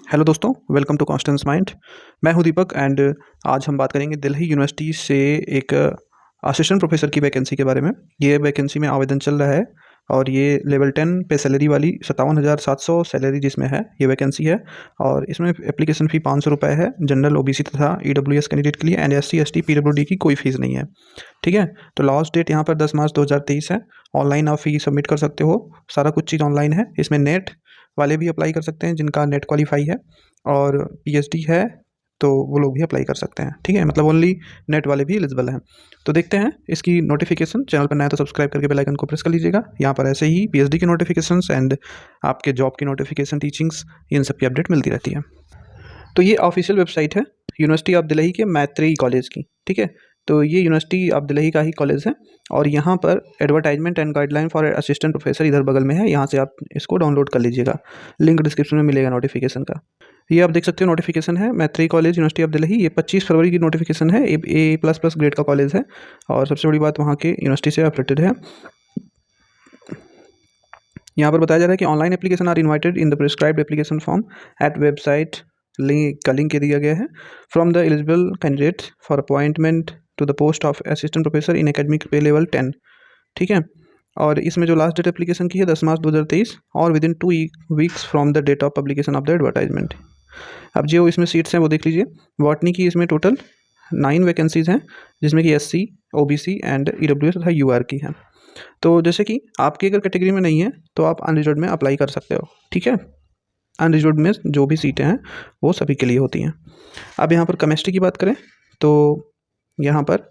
Hello दोस्तों, welcome to Constance mind. मैं हूं दीपक एंड आज हम बात करेंगे दिल्ली यूनिवर्सिटी से एक असिस्टेंट प्रोफेसर की वैकेंसी के बारे में। ये वैकेंसी में आवेदन चल रहा है और ये लेवल 10 पे सैलरी वाली 57,700 सैलरी जिसमें है ये वैकेंसी है। और इसमें एप्लीकेशन फ़ी 500 रुपये है जनरल ओबीसी तथा ईडब्ल्यूएस कैंडिडेट के लिए, एंड एससी एसटी पीडब्ल्यूडी की कोई फीस नहीं है। ठीक है, तो लास्ट डेट यहाँ पर 10 मार्च 2023 है। ऑनलाइन आप फी सबमिट कर सकते हो, सारा कुछ चीज़ ऑनलाइन है। इसमें नेट वाले भी अप्लाई कर सकते हैं जिनका नेट क्वालिफाई है, और पीएचडी है तो वो लोग भी अप्लाई कर सकते हैं। ठीक है, मतलब ओनली नेट वाले भी एलिजिबल हैं। तो देखते हैं इसकी नोटिफिकेशन। चैनल पर नया तो सब्सक्राइब करके बेल आइकन को प्रेस कर लीजिएगा। यहाँ पर ऐसे ही पीएचडी की नोटिफिकेशंस एंड आपके जॉब की नोटिफिकेशन, टीचिंग्स, इन सब की अपडेट मिलती रहती है। तो ये ऑफिशियल वेबसाइट है यूनिवर्सिटी ऑफ दिल्ली के मैत्रेयी कॉलेज की। ठीक है, तो ये यूनिवर्सिटी ऑफ दिल्ली का ही कॉलेज है और यहाँ पर advertisement and guideline for assistant professor इधर बगल में है। यहाँ से आप इसको डाउनलोड कर लीजिएगा, लिंक डिस्क्रिप्शन में मिलेगा नोटिफिकेशन का। ये आप देख सकते हो नोटिफिकेशन है Maitreyi college university of Delhi. ये 25 फरवरी की नोटिफिकेशन है। ए++ ग्रेड का कॉलेज है और सबसे बड़ी बात वहाँ के यूनिवर्सिटी से अफिलेटेड है। यहाँ पर बताया जा रहा है कि online application are invited in the prescribed application form at website. Link का लिंक दिया गया है from the eligible candidate for appointment to the post of assistant professor in academic pay level 10। ठीक है, और इसमें जो लास्ट डेट एप्लीकेशन की है 10 मार्च 2023 और within 2 weeks from the date of publication of the advertisement. अब जो इसमें सीट्स हैं वो देख लीजिए। बॉटनी की इसमें टोटल 9 वैकेंसीज़ हैं जिसमें कि एससी, ओबीसी एंड ईडब्ल्यूएस तथा यूआर की हैं। तो जैसे कि आपकी अगर कैटेगरी में नहीं है तो आप अनरिजर्व्ड में अप्लाई कर सकते हो। ठीक है, अनरिजर्व्ड में जो भी सीटें हैं वो सभी के लिए होती हैं। अब यहाँ पर केमिस्ट्री की बात करें तो यहाँ पर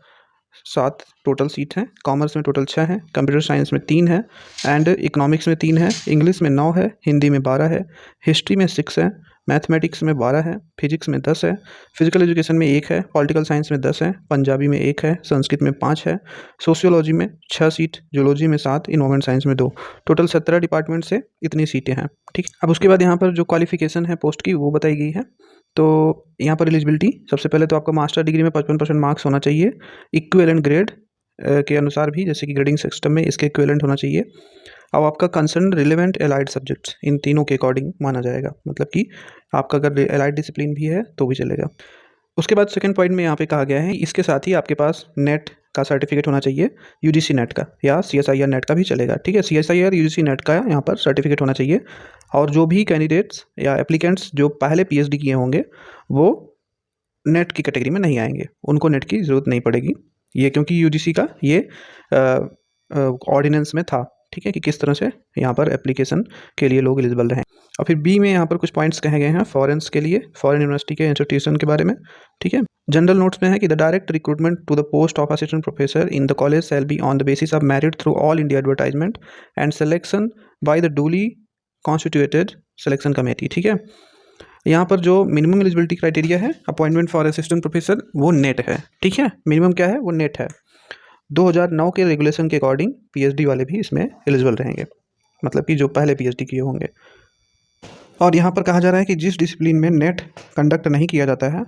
7 टोटल सीट हैं। कॉमर्स में टोटल 6 हैं, कंप्यूटर साइंस में 3 है एंड इकोनॉमिक्स में 3 है, इंग्लिश में 9 है, हिंदी में 12 है, हिस्ट्री में 6 है, मैथमेटिक्स में 12 है, फिजिक्स में 10 है, फिजिकल एजुकेशन में 1 है, पॉलिटिकल साइंस में 10 है, पंजाबी में 1 है, संस्कृत में 5 है, सोशियोलॉजी में 6 सीट, जियोलॉजी में 7, इन्वायरमेंट साइंस में 2। टोटल 17 डिपार्टमेंट से इतनी सीटें हैं। ठीक, अब उसके बाद यहाँ पर जो क्वालिफिकेशन है पोस्ट की वो बताई गई है। तो यहाँ पर एलिजिबिलिटी सबसे पहले तो आपका मास्टर डिग्री में 55% मार्क्स होना चाहिए इक्विवेलेंट ग्रेड के अनुसार भी, जैसे कि ग्रेडिंग सिस्टम में इसके इक्विवेलेंट होना चाहिए। और आपका concern relevant allied subjects in तीनों के अकॉर्डिंग माना जाएगा, मतलब कि आपका अगर एलाइड डिसिप्लिन भी है तो भी चलेगा। उसके बाद सेकंड पॉइंट में यहाँ पे कहा गया है इसके साथ ही आपके पास नेट का सर्टिफिकेट होना चाहिए, यूजीसी नेट का या सीएसआईआर नेट का भी चलेगा। ठीक है, सीएसआईआर यूजीसी नेट का यहाँ पर सर्टिफिकेट होना चाहिए। और जो भी कैंडिडेट्स या एप्लीकेंट्स जो पहले पीएचडी किए होंगे वो नेट की कैटेगरी में नहीं आएंगे, उनको नेट की ज़रूरत नहीं पड़ेगी। ये क्योंकि यूजीसी का ये ऑर्डिनेंस में था। ठीक है, कि किस तरह से यहाँ पर एप्लीकेशन के लिए लोग एलिजिबल रहें। और फिर बी में यहाँ पर कुछ पॉइंट्स कहे गए हैं फॉरेन्स के लिए, फॉरेन यूनिवर्सिटी के इंस्टीट्यूशन के बारे में। ठीक है, जनरल नोट्स में है कि the direct recruitment to the post of assistant professor in the college shall be on the basis of merit through all India advertisement and selection by the duly constituted selection committee. ठीक है, यहाँ पर जो minimum eligibility criteria है appointment for assistant professor वो NET है। ठीक है, मिनिमम क्या है वो नेट है। 2009 के रेगुलेशन के अकॉर्डिंग पीएचडी वाले भी इसमें एलिजिबल रहेंगे, मतलब कि जो पहले पीएचडी किए होंगे। और यहाँ पर कहा जा रहा है कि जिस डिसिप्लिन में नेट कंडक्ट नहीं किया जाता है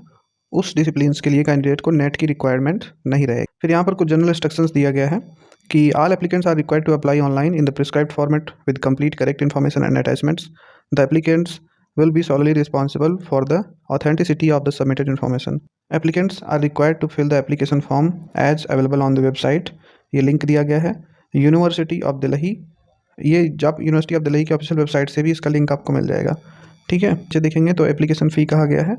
उस डिसिप्लिन के लिए कैंडिडेट को नेट की रिक्वायरमेंट नहीं रहेगी। फिर यहाँ पर कुछ जनरल इंस्ट्रक्शंस दिया गया है कि all applicants are required to apply online in the prescribed format with complete correct information and attachments. The applicants will be solely responsible for the authenticity of the submitted information. Applicants are required to fill the application form as available on the website. ये link दिया गया है university of Delhi. ये जब university of Delhi की official website से भी इसका लिंक आपको मिल जाएगा। ठीक है, नीचे देखेंगे तो एप्लीकेशन फ़ी कहा गया है।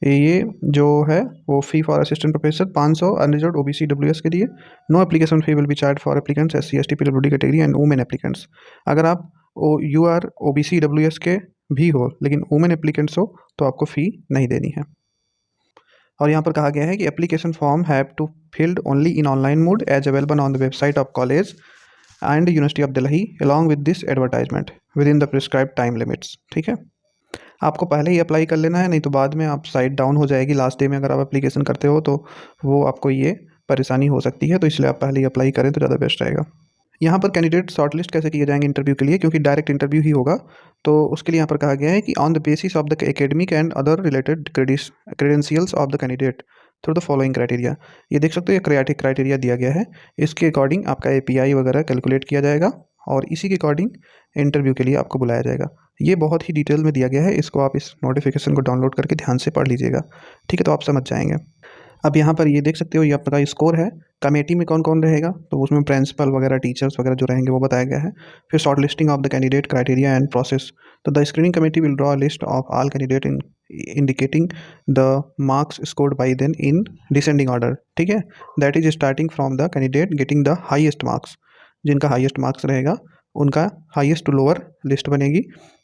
ये जो है वो fee for assistant professor 500 unreserved OBC WS के लिए। No application fee will be charge for applicants SC ST PWD category and women applicants. अगर आप यूआर ओबीसी डब्ल्यूएस के भी हो लेकिन वुमेन एप्लीकेंट्स हो तो आपको फ़ी नहीं देनी है। और यहाँ पर कहा गया है कि application form have to filled only in online mode as available on the website of college and university of Delhi along with this advertisement within the prescribe time limits. ठीक है, आपको पहले ही अप्लाई कर लेना है, नहीं तो बाद में आप साइट डाउन हो जाएगी लास्ट डे में अगर आप एप्लीकेशन करते हो तो वो आपको ये परेशानी हो सकती है। तो इसलिए आप पहले ही अप्लाई करें तो ज़्यादा बेस्ट रहेगा। यहाँ पर कैंडिडेट शॉर्टलिस्ट कैसे किए जाएंगे इंटरव्यू के लिए, क्योंकि डायरेक्ट इंटरव्यू ही होगा, तो उसके लिए यहाँ पर कहा गया है कि on the basis of the academic and other related credentials of the candidate through the following criteria. ये देख सकते हो ये क्राइटेरिया दिया गया है, इसके अकॉर्डिंग आपका एपीआई वगैरह कैलकुलेट किया जाएगा और इसी के अकॉर्डिंग इंटरव्यू के लिए आपको बुलाया जाएगा। ये बहुत ही डिटेल में दिया गया है, इसको आप इस नोटिफिकेशन को डाउनलोड करके ध्यान से पढ़ लीजिएगा, ठीक है, तो आप समझ जाएंगे। अब यहाँ पर ये देख सकते हो, ये आपका स्कोर है। कमेटी में कौन कौन रहेगा, तो उसमें प्रिंसिपल वगैरह, टीचर्स वगैरह जो रहेंगे वो बताया गया है। फिर short listing of the candidate, criteria and process. तो the screening committee will draw a list of all candidate in indicating the marks scored by then in descending order, ठीक है। That is starting from the candidate getting the highest marks. जिनका highest marks रहेगा उनका highest to lower list बनेगी।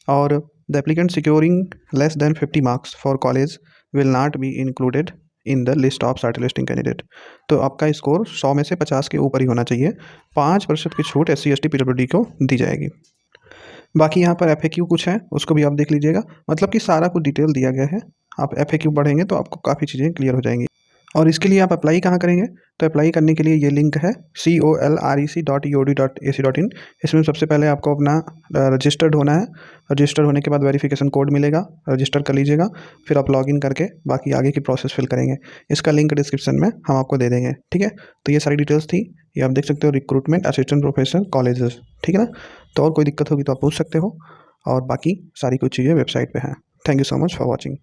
और the applicant securing less than 50 marks for college will not be included in the list of short listing candidate. तो आपका score 100 में से 50 के ऊपर ही होना चाहिए। 5% की छूट SC ST PWD को दी जाएगी। बाकी यहाँ पर FAQ कुछ है, उसको भी आप देख लीजिएगा, मतलब कि सारा कुछ डिटेल दिया गया है। आप FAQ पढ़ेंगे तो आपको काफ़ी चीज़ें क्लियर हो जाएंगी। और इसके लिए आप अप्लाई कहाँ करेंगे, तो अप्लाई करने के लिए ये लिंक है colrec.eod.ac.in। इसमें सबसे पहले आपको अपना रजिस्टर्ड होना है। रजिस्टर होने के बाद वेरिफिकेशन कोड मिलेगा, रजिस्टर कर लीजिएगा। फिर आप लॉगिन करके बाकी आगे की प्रोसेस फिल करेंगे। इसका लिंक डिस्क्रिप्शन में हम आपको दे देंगे, ठीक है। तो ये सारी डिटेल्स थी, ये आप देख सकते हो, रिक्रूटमेंट असिस्टेंट प्रोफेसर कॉलेजेस, ठीक है ना। तो और कोई दिक्कत होगी तो आप पूछ सकते हो, और बाकी सारी कुछ चीज़ें वेबसाइट पर हैं। Thank you so much for watching.